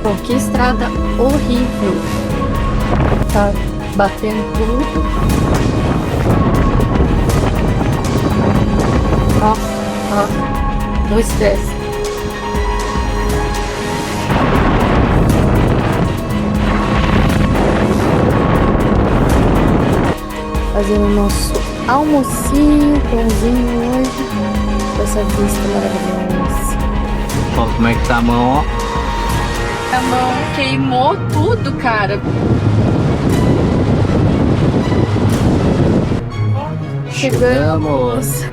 Pô, que estrada horrível. Tá batendo tudo. Ó, no estresse. Fazendo o nosso almocinho, pãozinho hoje. Com essa vista maravilhosa. Ó, como é que tá a mão, ó? A mão queimou tudo, cara. Chegamos.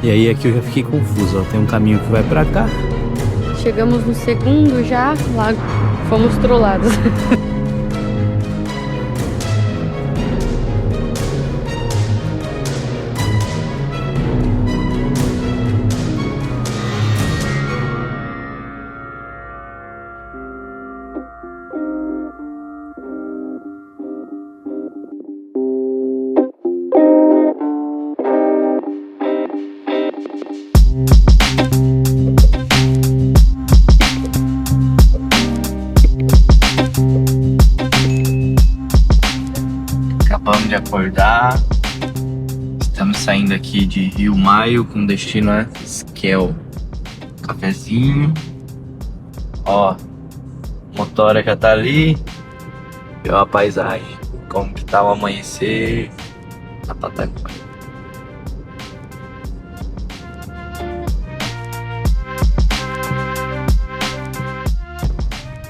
E aí aqui eu já fiquei confuso, ó. Tem um caminho que vai pra cá. Chegamos no segundo já, lá fomos trollados. Acabamos de acordar. Estamos saindo aqui de Rio Maio com destino a Esquel. Cafezinho. Ó, a motora já tá ali. E ó a paisagem. Como que tá o amanhecer na Patagônia.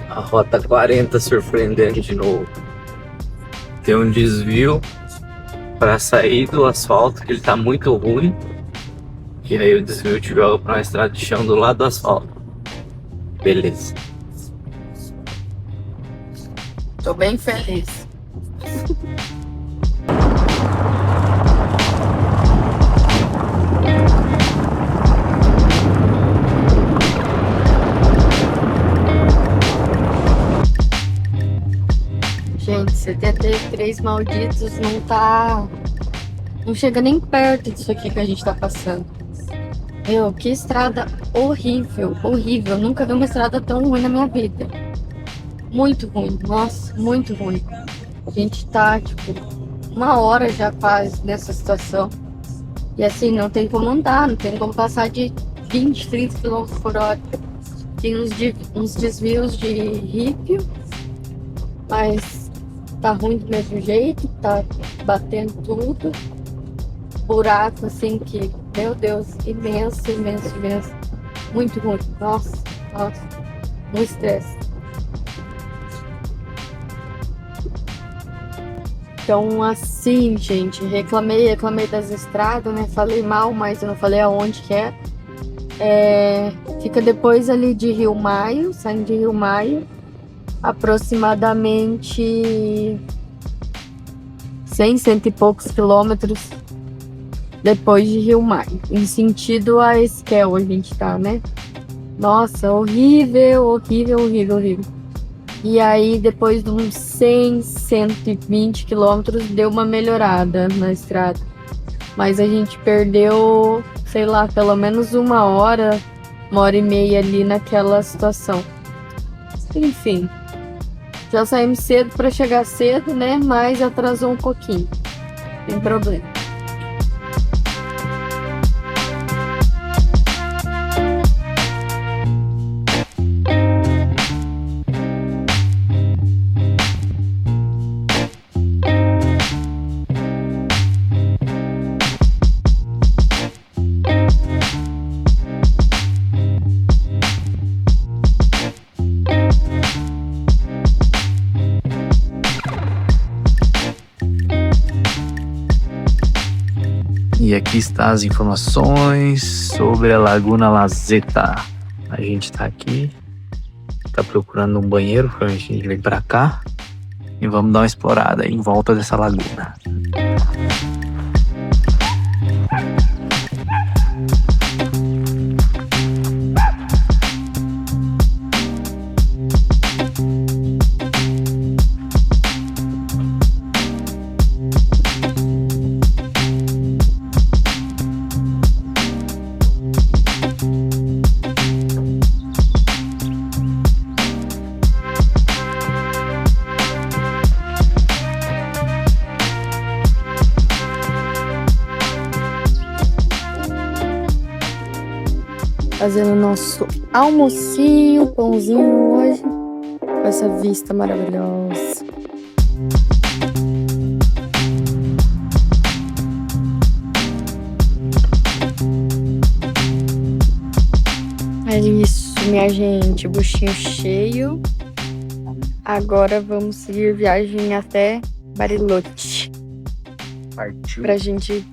A rota 40 surpreendendo de novo. Tem um desvio para sair do asfalto, que ele tá muito ruim. E aí o desvio te joga para uma estrada de chão do lado do asfalto. Beleza. Tô bem feliz. Gente, 73 malditos não chega nem perto disso aqui que a gente tá passando. Meu, que estrada horrível, horrível. Nunca vi uma estrada tão ruim na minha vida. Muito ruim, nossa, muito ruim. A gente tá, tipo, 1 hora já quase nessa situação. E assim, não tem como andar, não tem como passar de 20, 30 km por hora. Tem uns desvios de rípio, mas tá ruim do mesmo jeito, tá batendo tudo. Buraco assim que, meu Deus, imenso, imenso, imenso. Muito ruim, nossa, um estresse. Então assim, gente, reclamei das estradas, né? Falei mal, mas eu não falei aonde que é. Fica depois ali de Rio Maio, saindo de Rio Maio, aproximadamente 100 e poucos quilômetros depois de Rio Maio, em sentido a Esquel a gente tá, né? Nossa, horrível, horrível, horrível, horrível. E aí, depois de uns 100, 120 quilômetros, deu uma melhorada na estrada. Mas a gente perdeu, sei lá, pelo menos 1 hora, 1 hora e meia ali naquela situação. Enfim, já saímos cedo para chegar cedo, né? Mas atrasou um pouquinho. Sem problema. E aqui está as informações sobre a Laguna Lazeta. A gente tá aqui, tá procurando um banheiro pra gente vir pra cá e vamos dar uma explorada em volta dessa laguna. Fazendo nosso almocinho, pãozinho hoje, com essa vista maravilhosa. É isso, minha gente, buchinho cheio. Agora vamos seguir viagem até Bariloche. Partiu. Pra gente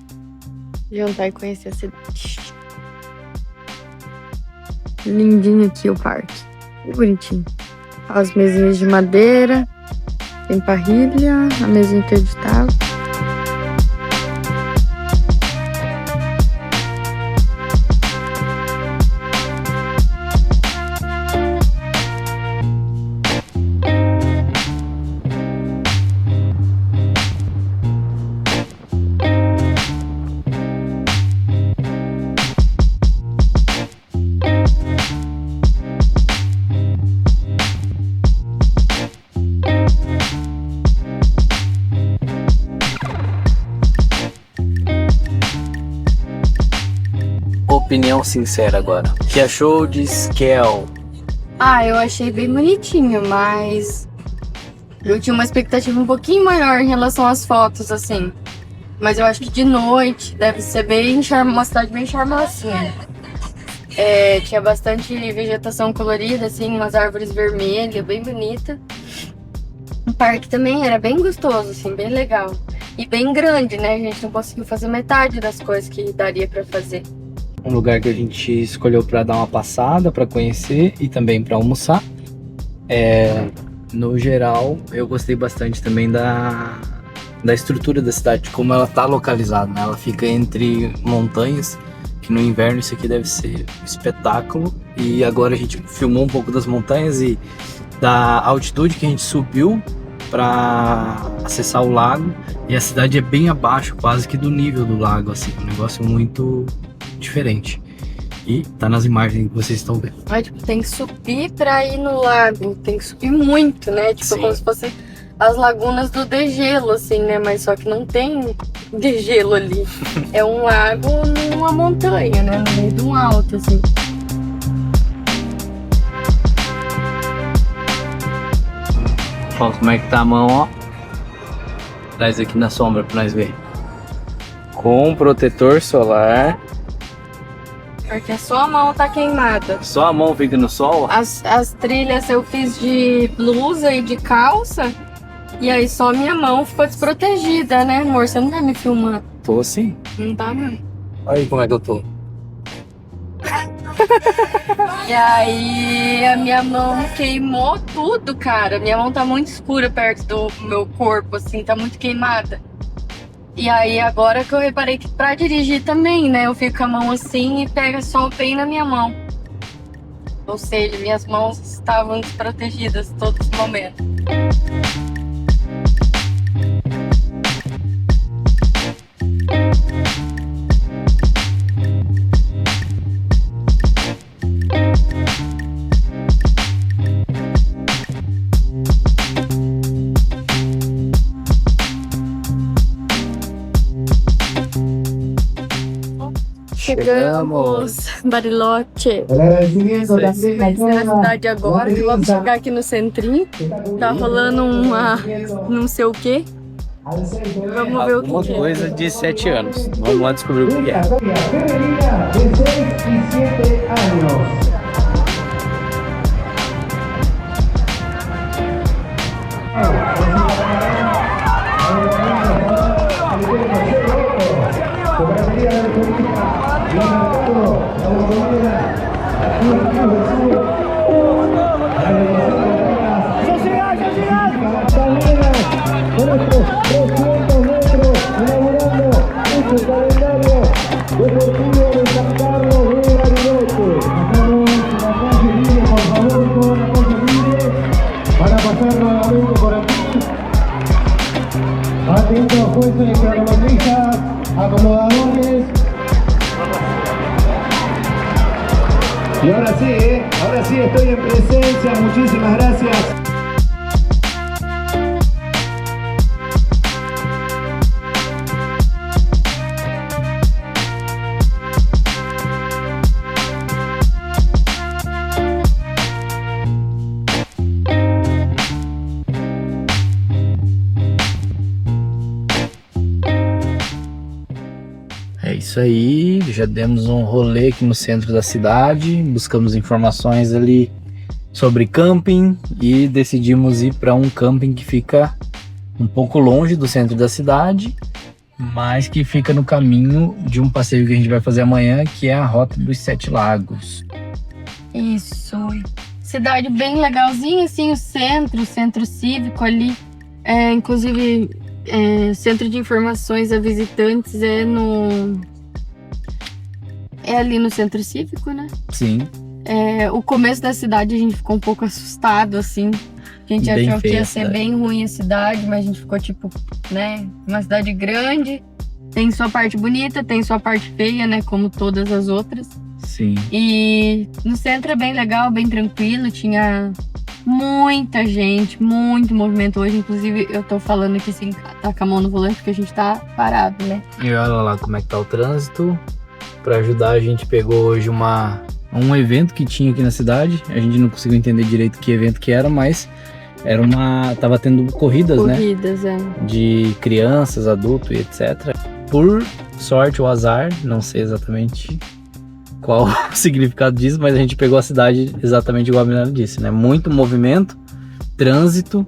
jantar e conhecer a cidade. Lindinho aqui o parque. Que bonitinho. As mesinhas de madeira. Tem parrilha. A mesinha interditável. Opinião sincera agora. O que achou de Skel? Eu achei bem bonitinho, mas eu tinha uma expectativa um pouquinho maior em relação às fotos, assim. Mas eu acho que de noite deve ser uma cidade bem charmosinha. Tinha bastante vegetação colorida, assim, umas árvores vermelhas, bem bonita. O parque também era bem gostoso, assim, bem legal. E bem grande, né? A gente não conseguiu fazer metade das coisas que daria pra fazer. Um lugar que a gente escolheu para dar uma passada, para conhecer e também para almoçar. No geral, eu gostei bastante também da estrutura da cidade, como ela tá localizada, né? Ela fica entre montanhas, que no inverno isso aqui deve ser um espetáculo. E agora a gente filmou um pouco das montanhas e da altitude que a gente subiu para acessar o lago. E a cidade é bem abaixo, quase que do nível do lago, assim, um negócio muito diferente. E tá nas imagens que vocês estão vendo. Tem que subir pra ir no lago. Tem que subir muito, né? Tipo, Sim. como se fosse as lagunas do degelo, assim, né? Mas só que não tem degelo ali. É um lago numa montanha, né? No meio de um alto, assim. Ó, como é que tá a mão, ó. Traz aqui na sombra pra nós ver. Com protetor solar. Porque só a mão tá queimada. Só a mão fica no sol? As trilhas eu fiz de blusa e de calça. E aí só minha mão ficou desprotegida, né, amor? Você não vai me filmar. Tô sim. Não tá, não. Olha aí como é que eu tô. E aí a minha mão queimou tudo, cara. Minha mão tá muito escura perto do meu corpo, assim, tá muito queimada. E aí agora que eu reparei que pra dirigir também, né, eu fico com a mão assim e pega sol bem na minha mão. Ou seja, minhas mãos estavam desprotegidas todo esse momento. Chegamos, Bariloche. Vai ser na cidade agora, que vamos chegar aqui no centrinho. Tá rolando uma não sei o que. Vamos ver o Alguma que é. coisa de 7 anos. Vamos lá descobrir o que é. Femenina de 6 y 7 años. Deportivo de San Carlos de Bariloche. Sacamos la calle libre, por favor, toda la calle libre, para pasar nuevamente por aquí. Atentos jueces, cronometristas, acomodadores. Y ahora sí estoy en presencia, muchísimas gracias. É isso aí, já demos um rolê aqui no centro da cidade, buscamos informações ali sobre camping e decidimos ir para um camping que fica um pouco longe do centro da cidade, mas que fica no caminho de um passeio que a gente vai fazer amanhã, que é a Rota dos Sete Lagos. Isso. Cidade bem legalzinha, assim, o centro cívico ali. Inclusive, centro de informações a visitantes é ali no centro cívico, né? Sim. O começo da cidade a gente ficou um pouco assustado, assim. A gente Bem achou que feia ia a ser cidade. bem ruim a cidade, mas a gente ficou tipo, né? Uma cidade grande, tem sua parte bonita, tem sua parte feia, né? Como todas as outras. Sim. E no centro é bem legal, bem tranquilo, tinha muita gente, muito movimento hoje. Inclusive, eu tô falando aqui sem tá com a mão no volante porque a gente tá parado, né? E olha lá como é que tá o trânsito. Para ajudar, a gente pegou hoje um evento que tinha aqui na cidade. A gente não conseguiu entender direito que evento que era, mas tava tendo corridas, né? Corridas, De crianças, adultos e etc. Por sorte ou azar, não sei exatamente qual o significado disso, mas a gente pegou a cidade exatamente igual a Milena disse, né? Muito movimento, trânsito,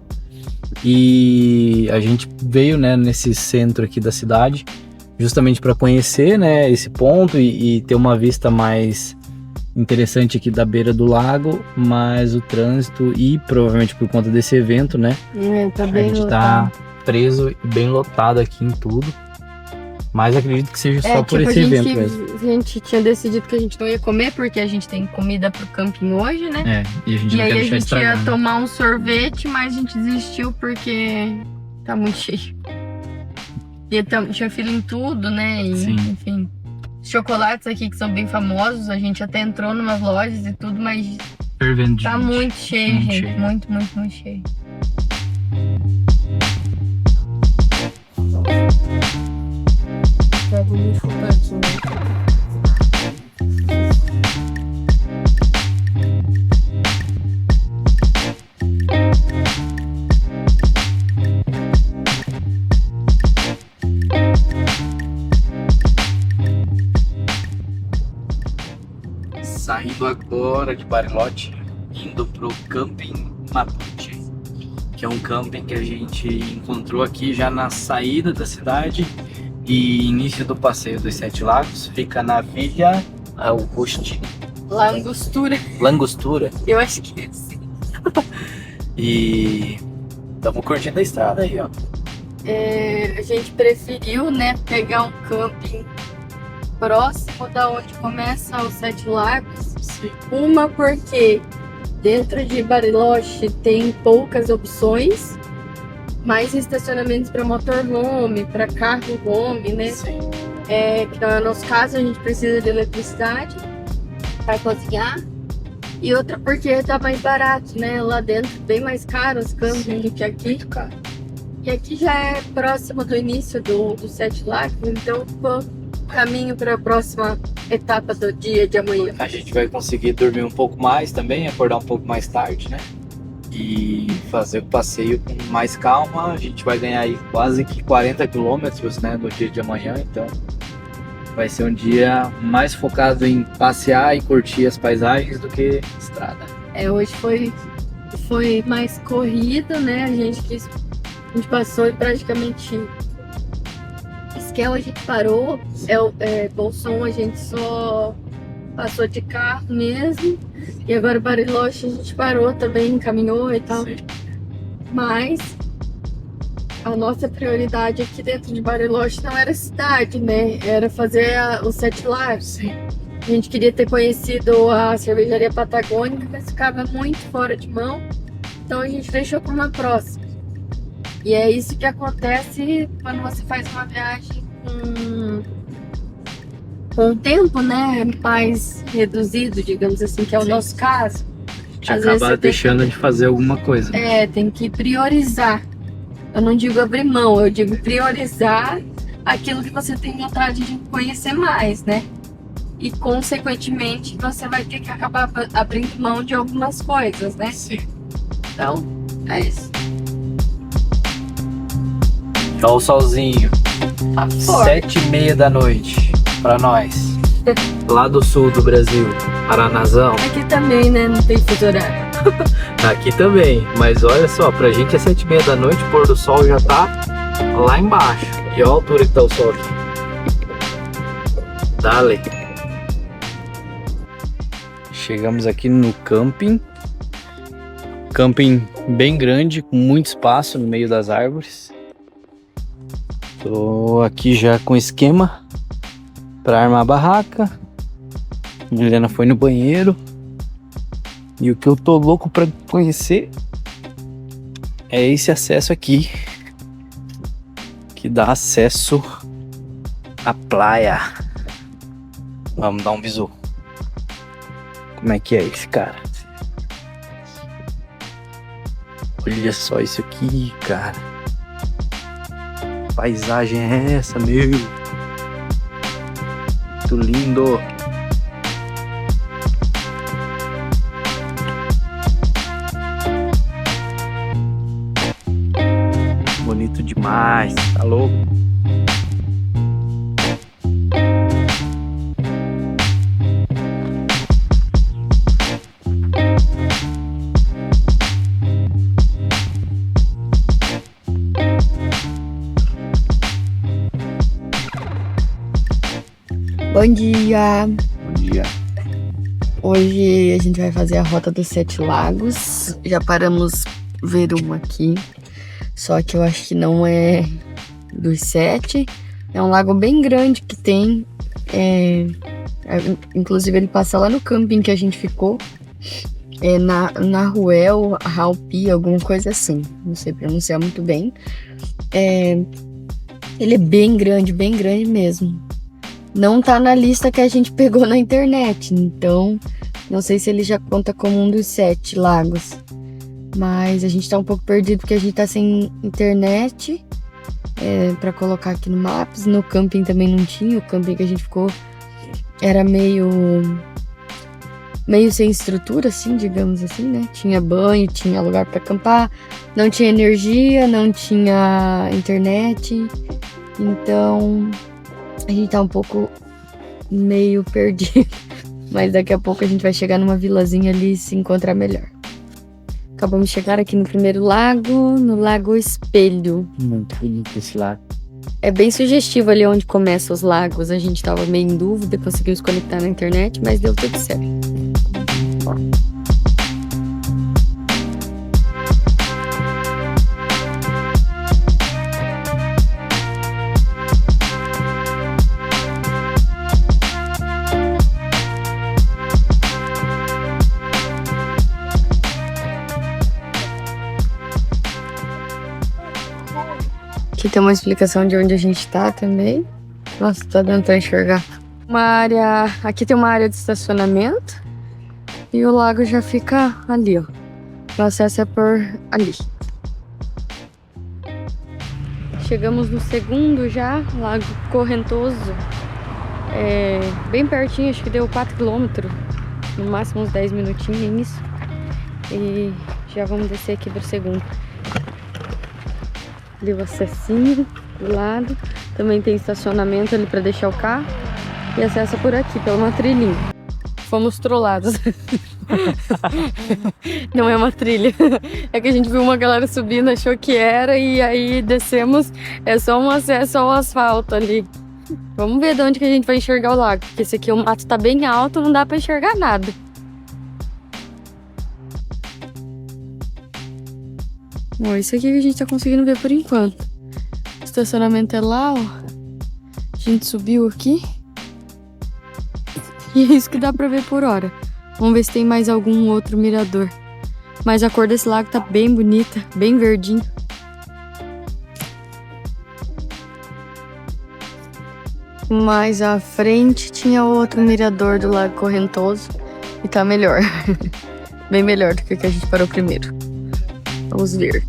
e a gente veio, né, nesse centro aqui da cidade justamente para conhecer, né, esse ponto e ter uma vista mais interessante aqui da beira do lago, mas o trânsito e provavelmente por conta desse evento, né, tá a bem gente lotado. tá preso e bem lotado aqui em tudo. Mas acredito que seja só por esse evento mesmo. A gente tinha decidido que a gente não ia comer porque a gente tem comida pro camping hoje, né? E a gente E não aí quer a deixar gente ia estragar. tomar um sorvete, mas a gente desistiu porque tá muito cheio. E tinha fila em tudo, né? E, Sim. enfim. Chocolates aqui que são bem famosos, a gente até entrou numas lojas e tudo, mas Fervendo de tá gente. muito cheio, Muito gente. cheio. Muito, muito, muito cheio. Pega um chocolatinho. Saindo agora de Bariloche, indo pro Camping Mapuche, que é um camping que a gente encontrou aqui já na saída da cidade e início do passeio dos Sete Lagos. Fica na Vila Auguste Langostura. Eu acho que é assim. E estamos curtindo a estrada aí, ó. A gente preferiu, né, pegar um camping próximo da onde começa os Sete Lagos. Sim. Uma porque dentro de Bariloche tem poucas opções, mais estacionamentos para motorhome, para carro home, né? Sim. Que no nosso caso a gente precisa de eletricidade para cozinhar. E outra porque tá mais barato, né? Lá dentro bem mais caro os campings do que aqui. Muito caro. E aqui já é próximo do início do Sete Lagos, então ficou caminho para a próxima etapa do dia de amanhã. A gente vai conseguir dormir um pouco mais também, acordar um pouco mais tarde, né? E fazer o passeio com mais calma. A gente vai ganhar aí quase que 40 quilômetros, né, no dia de amanhã, então vai ser um dia mais focado em passear e curtir as paisagens do que estrada. Hoje foi mais corrida, né? A gente passou e praticamente Esquel a gente parou, Bolson a gente só passou de carro mesmo, e agora Bariloche a gente parou também, caminhou e tal. Sim. Mas a nossa prioridade aqui dentro de Bariloche não era a cidade, né? Era fazer os Sete Lagos. Sim. A gente queria ter conhecido a cervejaria Patagônica, mas ficava muito fora de mão, então a gente deixou para uma próxima. E é isso que acontece quando você faz uma viagem com um tempo, né, mais reduzido, digamos assim, que é o nosso caso. A gente Às vezes acaba você tem deixando de fazer alguma coisa. Tem que priorizar. Eu não digo abrir mão, eu digo priorizar aquilo que você tem vontade de conhecer mais, né? E, consequentemente, você vai ter que acabar abrindo mão de algumas coisas, né? Sim. Então, é isso. Olha o solzinho. Tá forte. 7h30 da noite. pra nós. Lá do sul do Brasil, Paranazão. Aqui também, né? Não tem fuso horário. Aqui também, mas olha só, pra gente é 7h30 da noite, o pôr do sol já tá lá embaixo. E olha a altura que tá o sol aqui. Dale. Chegamos aqui no camping. Camping bem grande, com muito espaço no meio das árvores. Tô aqui já com esquema para armar a barraca. A Juliana foi no banheiro. E o que eu tô louco para conhecer é esse acesso aqui, que dá acesso à praia. Vamos dar um bisu. Como é que é esse cara? Olha só isso aqui, cara. Que paisagem é essa, meu? Muito lindo. Bonito demais, tá louco? Bom dia! Bom dia. Hoje a gente vai fazer a rota dos 7 lagos. Já paramos ver um aqui, só que eu acho que não é dos 7. É um lago bem grande que tem. Inclusive ele passa lá no camping que a gente ficou. Na Ruel, Raupi, alguma coisa assim. Não sei pronunciar muito bem. Ele é bem grande mesmo. Não tá na lista que a gente pegou na internet, então não sei se ele já conta como um dos 7 lagos. Mas a gente tá um pouco perdido porque a gente tá sem internet pra colocar aqui no Maps. No camping também não tinha, o camping que a gente ficou era meio sem estrutura, assim, digamos assim, né? Tinha banho, tinha lugar pra acampar, não tinha energia, não tinha internet, então a gente tá um pouco meio perdido, mas daqui a pouco a gente vai chegar numa vilazinha ali e se encontrar melhor. Acabamos de chegar aqui no primeiro lago, no Lago Espelho. Muito bonito esse lago. É bem sugestivo ali onde começam os lagos. A gente tava meio em dúvida, conseguimos conectar na internet, mas deu tudo certo. Aqui tem uma explicação de onde a gente tá também. Nossa, tá dando pra enxergar. Aqui tem uma área de estacionamento. E o lago já fica ali, ó. O acesso é por ali. Chegamos no segundo já, Lago Correntoso. Bem pertinho, acho que deu 4 km. No máximo uns 10 minutinhos isso. E já vamos descer aqui pro segundo. Ali o acessinho do lado. Também tem estacionamento ali pra deixar o carro. E acessa por aqui, pela uma trilhinha. Fomos trollados. Não é uma trilha. É que a gente viu uma galera subindo, achou que era. E aí descemos. É só um acesso ao asfalto ali. Vamos ver de onde que a gente vai enxergar o lago. Porque esse aqui o mato tá bem alto, não dá pra enxergar nada. Bom, isso aqui que a gente tá conseguindo ver por enquanto. O estacionamento é lá, ó. A gente subiu aqui. E é isso que dá pra ver por hora. Vamos ver se tem mais algum outro mirador. Mas a cor desse lago tá bem bonita, bem verdinho. Mais à frente tinha outro mirador do Lago Correntoso. E tá melhor. Bem melhor do que o que a gente parou primeiro. Vamos ver.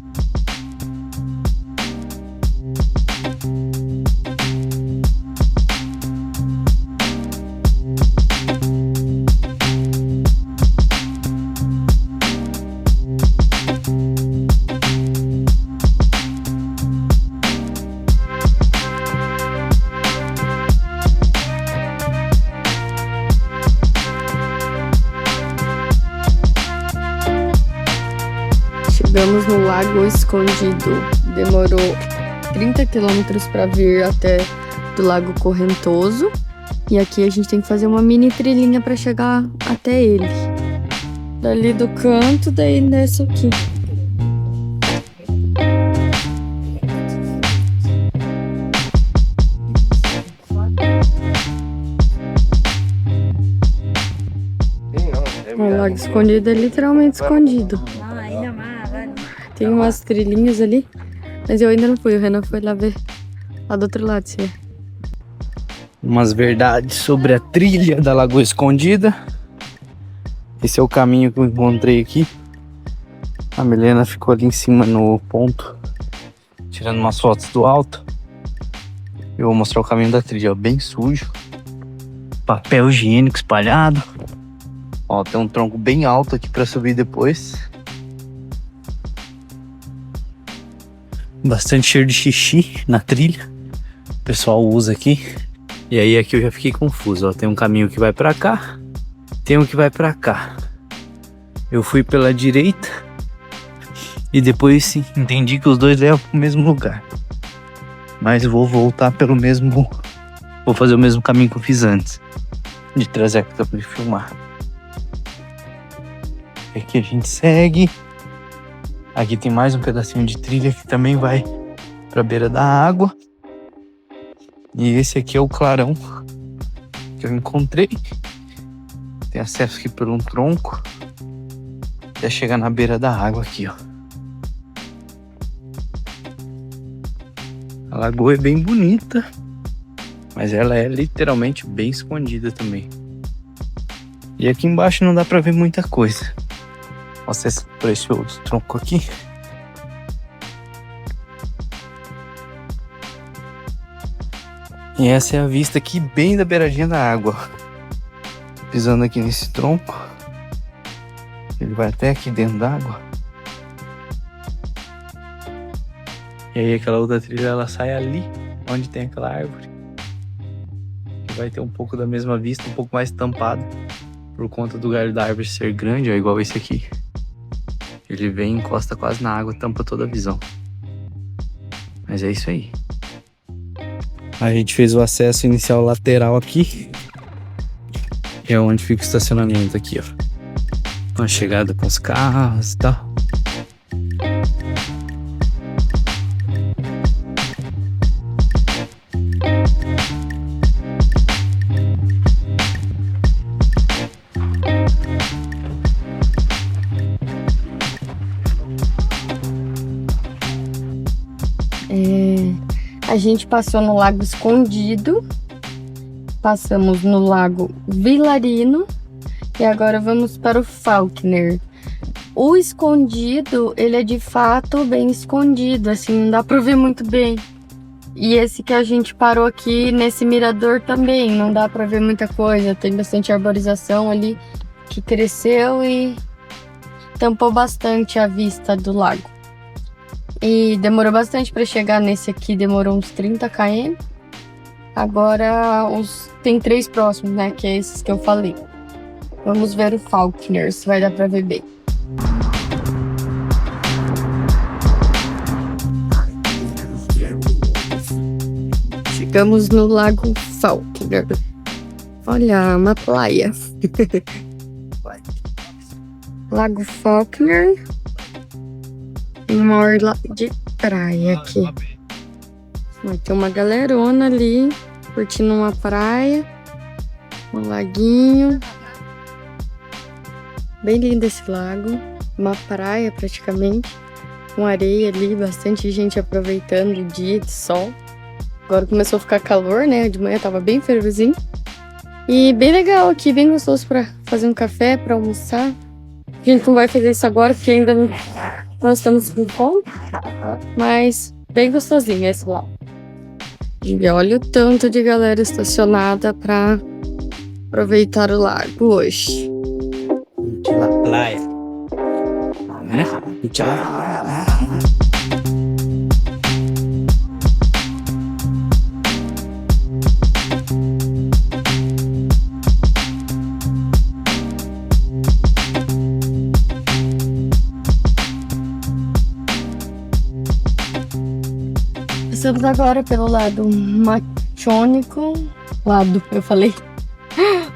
Chegamos no Lago Escondido. Demorou 30 quilômetros para vir até do Lago Correntoso. E aqui a gente tem que fazer uma mini trilhinha para chegar até ele. Dali do canto, daí nessa aqui. O Lago Escondido é literalmente escondido. Tem umas trilhinhas ali, mas eu ainda não fui. O Renan foi lá ver, lá do outro lado, sim. Umas verdades sobre a trilha da Lagoa Escondida. Esse é o caminho que eu encontrei aqui. A Milena ficou ali em cima no ponto, tirando umas fotos do alto. Eu vou mostrar o caminho da trilha, ó, bem sujo. Papel higiênico espalhado. Ó, tem um tronco bem alto aqui pra subir depois. Bastante cheiro de xixi na trilha. O pessoal usa aqui. E aí aqui eu já fiquei confuso, ó. Tem um caminho que vai pra cá, tem um que vai pra cá. Eu fui pela direita e depois sim, entendi que os dois levam pro mesmo lugar. Mas eu vou voltar pelo mesmo... Vou fazer o mesmo caminho que eu fiz antes de trazer a câmera e filmar. Aqui a gente segue. Aqui tem mais um pedacinho de trilha que também vai pra beira da água. E esse aqui é o clarão que eu encontrei. Tem acesso aqui por um tronco até chegar na beira da água aqui, ó. A lagoa é bem bonita, mas ela é literalmente bem escondida também. E aqui embaixo não dá pra ver muita coisa. Acesso por esse outro tronco aqui. E essa é a vista aqui bem da beiradinha da água. Pisando aqui nesse tronco. Ele vai até aqui dentro d'água. E aí aquela outra trilha ela sai ali, onde tem aquela árvore. Que vai ter um pouco da mesma vista, um pouco mais tampada. Por conta do galho da árvore ser grande, ó, igual esse aqui. Ele vem e encosta quase na água, tampa toda a visão. Mas é isso aí. A gente fez o acesso inicial lateral aqui. Que é onde fica o estacionamento aqui, ó. Uma chegada com os carros e tal. A gente passou no Lago Escondido, passamos no Lago Vilarino e agora vamos para o Faulkner. O Escondido, ele é de fato bem escondido, assim, não dá para ver muito bem. E esse que a gente parou aqui nesse mirador também, não dá para ver muita coisa, tem bastante arborização ali que cresceu e tampou bastante a vista do lago. E demorou bastante para chegar nesse aqui, demorou uns 30 km. Agora tem 3 próximos, né? Que é esses que eu falei. Vamos ver o Faulkner, se vai dar para ver bem. Chegamos no Lago Faulkner. Olha, uma praia. Lago Faulkner. Tem uma orla de praia aqui. Tem uma galerona ali, curtindo uma praia, um laguinho. Bem lindo esse lago, uma praia praticamente, com areia ali, bastante gente aproveitando o dia de sol. Agora começou a ficar calor, né? De manhã tava bem friozinho. E bem legal aqui, bem gostoso para fazer um café, para almoçar. A gente não vai fazer isso agora, porque ainda não... Nós estamos com fome, mas bem gostosinho esse lá. E olha o tanto de galera estacionada para aproveitar o lago hoje. Praia. Estamos agora pelo lado Machônico. Eu falei.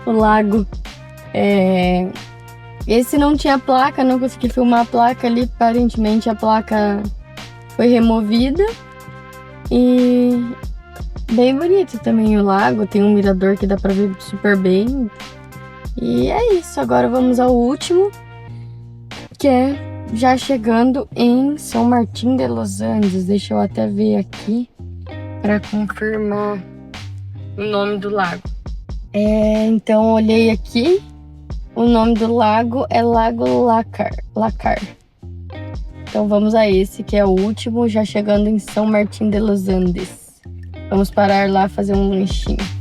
O lago. Esse não tinha placa, não consegui filmar a placa ali. Aparentemente a placa foi removida. E bem bonito também o lago. Tem um mirador que dá pra ver super bem. E é isso. Agora vamos ao último, que é já chegando em São Martín de los Andes. Deixa eu até ver aqui para confirmar o nome do lago. Então olhei aqui. O nome do lago é Lago Lácar. Então vamos a esse, que é o último, já chegando em São Martín de los Andes. Vamos parar lá, fazer um lanchinho.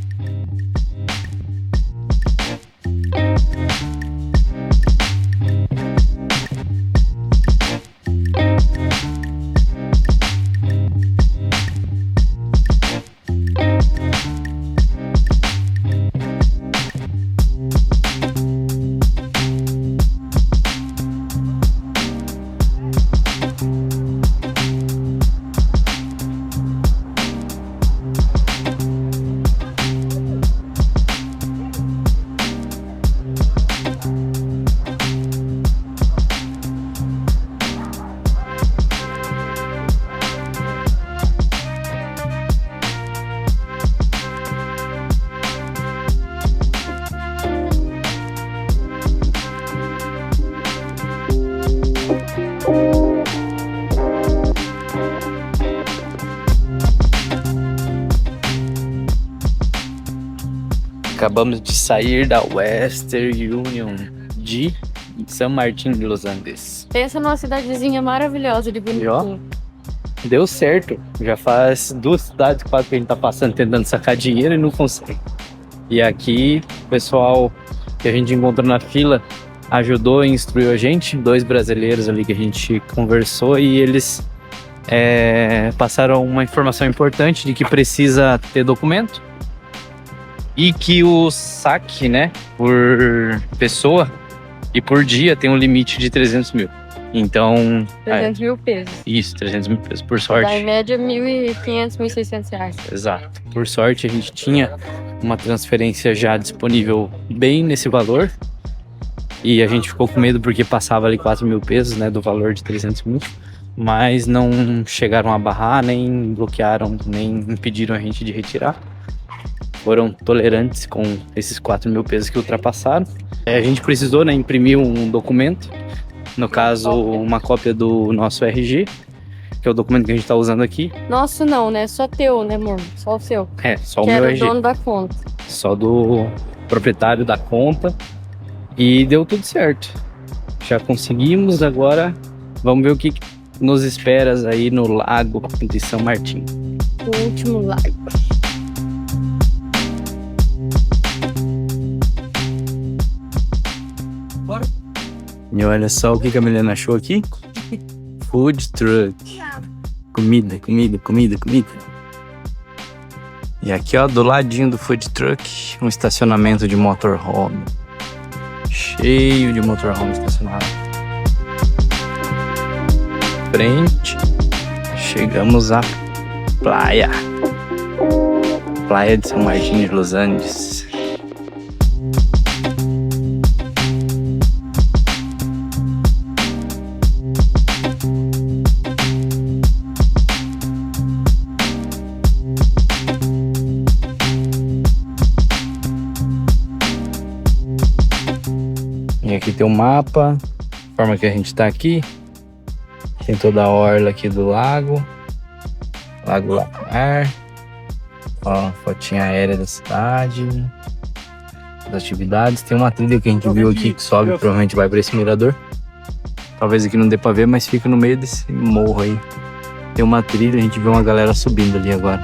Acabamos de sair da Western Union de São Martín de los Andes. Pensa numa cidadezinha maravilhosa de bonitinho. Deu certo. Já faz 2 cidades quase que a gente tá passando tentando sacar dinheiro e não consegue. E aqui o pessoal que a gente encontrou na fila ajudou e instruiu a gente. 2 brasileiros ali que a gente conversou e eles passaram uma informação importante de que precisa ter documento. E que o saque, né, por pessoa e por dia tem um limite de 300 mil. Então... 300 mil pesos. Isso, 300 mil pesos, por sorte. Dá em média 1.500, 1.600 reais. Exato. Por sorte a gente tinha uma transferência já disponível bem nesse valor. E a gente ficou com medo porque passava ali 4 mil pesos, né, do valor de 300 mil. Mas não chegaram a barrar, nem bloquearam, nem impediram a gente de retirar. Foram tolerantes com esses 4 mil pesos que ultrapassaram. A gente precisou, né, imprimir um documento, no caso uma cópia do nosso RG, que é o documento que a gente está usando aqui. Nosso não, né? Só teu, né, amor? Só o seu. Só o meu meu RG. Que era o dono da conta. Só do proprietário da conta. E deu tudo certo. Já conseguimos, agora vamos ver o que nos espera aí no lago de São Martín. O último lago. E olha só o que a Milena achou aqui. Food truck. Comida. E aqui, ó, do ladinho do food truck, um estacionamento de motorhome. Cheio de motorhome estacionado. Frente. Chegamos à praia. Praia de São Martín de los Andes. E aqui tem um mapa, a forma que a gente tá aqui. Tem toda a orla aqui do lago. Lago Lácar. Ó, fotinha aérea da cidade. As atividades. Tem uma trilha que a gente viu aqui que sobe, provavelmente vai para esse mirador. Talvez aqui não dê pra ver, mas fica no meio desse morro aí. Tem uma trilha, a gente vê uma galera subindo ali agora.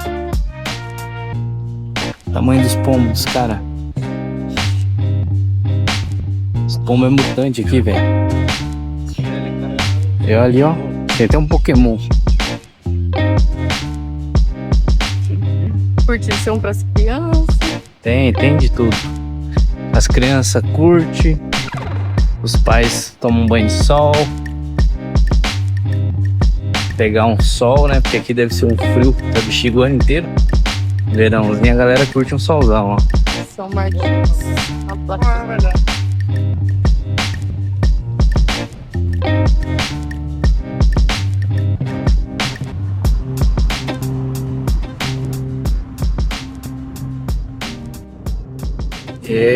Tamanho dos pombos, cara. Esse pombo é mutante aqui, velho. E olha ali, ó. Tem até um Pokémon. Curtição pras crianças. Tem de tudo. As crianças curtem. Os pais tomam banho de sol. pegar um sol, né? Porque aqui deve ser um frio da bexiga o ano inteiro. Verãozinho, a galera curte um solzão, ó. São Martins. A placa.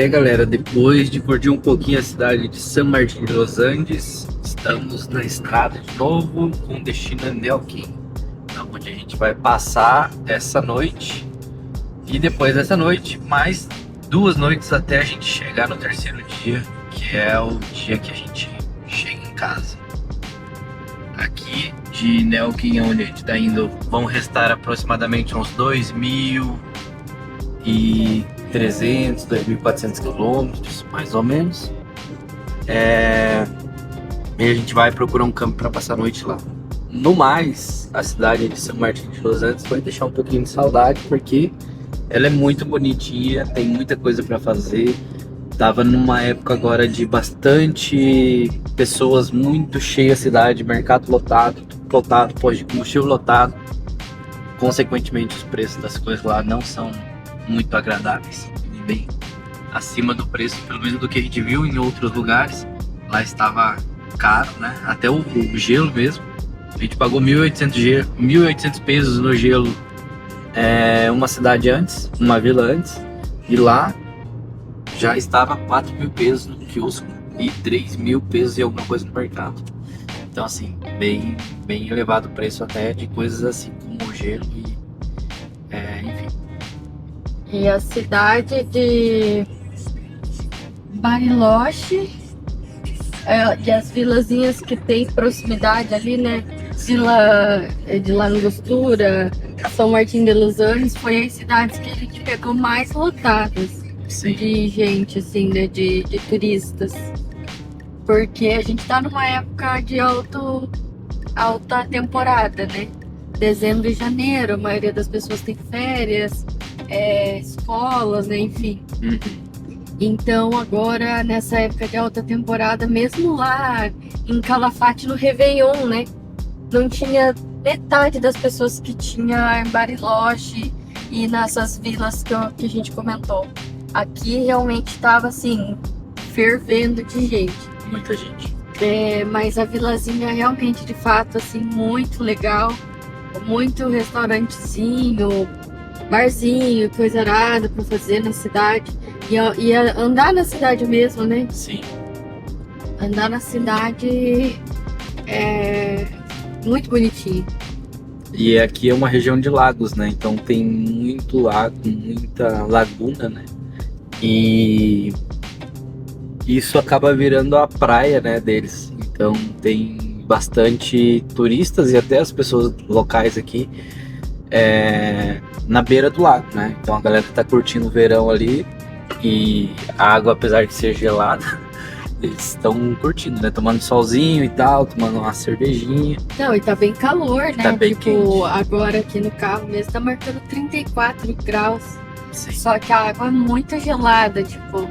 Galera, depois de curtir um pouquinho a cidade de San Martín de los Andes, estamos na estrada de novo com destino a Neuquén, onde a gente vai passar essa noite e depois dessa noite mais 2 noites até a gente chegar no terceiro dia, que é o dia que a gente chega em casa. Aqui de Neuquén, onde a gente está indo, vão restar aproximadamente uns 2.300, 2.400 quilômetros, mais ou menos. E a gente vai procurar um campo para passar a noite lá. No mais, a cidade de San Martín de los Andes vai deixar um pouquinho de saudade, porque ela é muito bonitinha, tem muita coisa para fazer. Tava numa época agora de bastante pessoas, muito cheia a cidade, mercado lotado, posto de combustível lotado. Consequentemente, os preços das coisas lá não são muito agradáveis, bem acima do preço, pelo menos do que a gente viu em outros lugares. Lá estava caro, né? Até o gelo mesmo. A gente pagou 1.800 pesos no gelo, uma cidade antes, uma vila antes, e lá já estava 4.000 pesos no quiosco e 3.000 pesos em alguma coisa no mercado. Então assim, bem elevado o preço até de coisas assim como o gelo e enfim. E a cidade de Bariloche, e as vilazinhas que tem proximidade ali, né? Vila de La Angostura, São Martín de los Andes, foi as cidades que a gente pegou mais lotadas. Sim. De gente, assim, né? De turistas. Porque a gente tá numa época de alta temporada, né? Dezembro e janeiro, a maioria das pessoas tem férias, escolas, né? Enfim. Então agora, nessa época de alta temporada, mesmo lá em Calafate, no Réveillon, né? Não tinha metade das pessoas que tinha em Bariloche e nessas vilas que a gente comentou. Aqui realmente estava assim, fervendo de gente. Muita gente. Mas a vilazinha realmente, de fato, assim, muito legal. Muito restaurantezinho, barzinho, coisa arada pra fazer na cidade. E andar na cidade mesmo, né? Sim. Andar na cidade é muito bonitinho. E aqui é uma região de lagos, né? Então tem muito lago, muita laguna, né? E isso acaba virando a praia, né, deles. Então tem bastante turistas e até as pessoas locais aqui na beira do lago, né? Então a galera tá curtindo o verão ali e a água, apesar de ser gelada, eles estão curtindo, né? Tomando solzinho e tal, tomando uma cervejinha. Não, e tá bem calor, né? Tá bem tipo, quente. agora aqui no carro mesmo tá marcando 34 graus. Sim. Só que a água é muito gelada, tipo,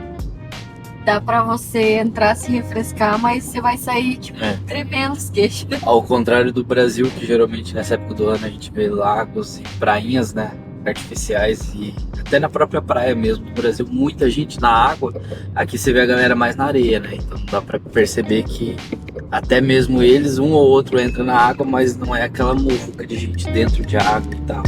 dá pra você entrar, se refrescar, mas você vai sair, tipo, tremendo os queixos. Ao contrário do Brasil, que geralmente nessa época do ano a gente vê lagos e prainhas, né, artificiais, e até na própria praia mesmo do Brasil, muita gente na água. Aqui você vê a galera mais na areia, né? Então dá pra perceber que até mesmo eles, um ou outro entra na água, mas não é aquela muvuca de gente dentro de água e tal.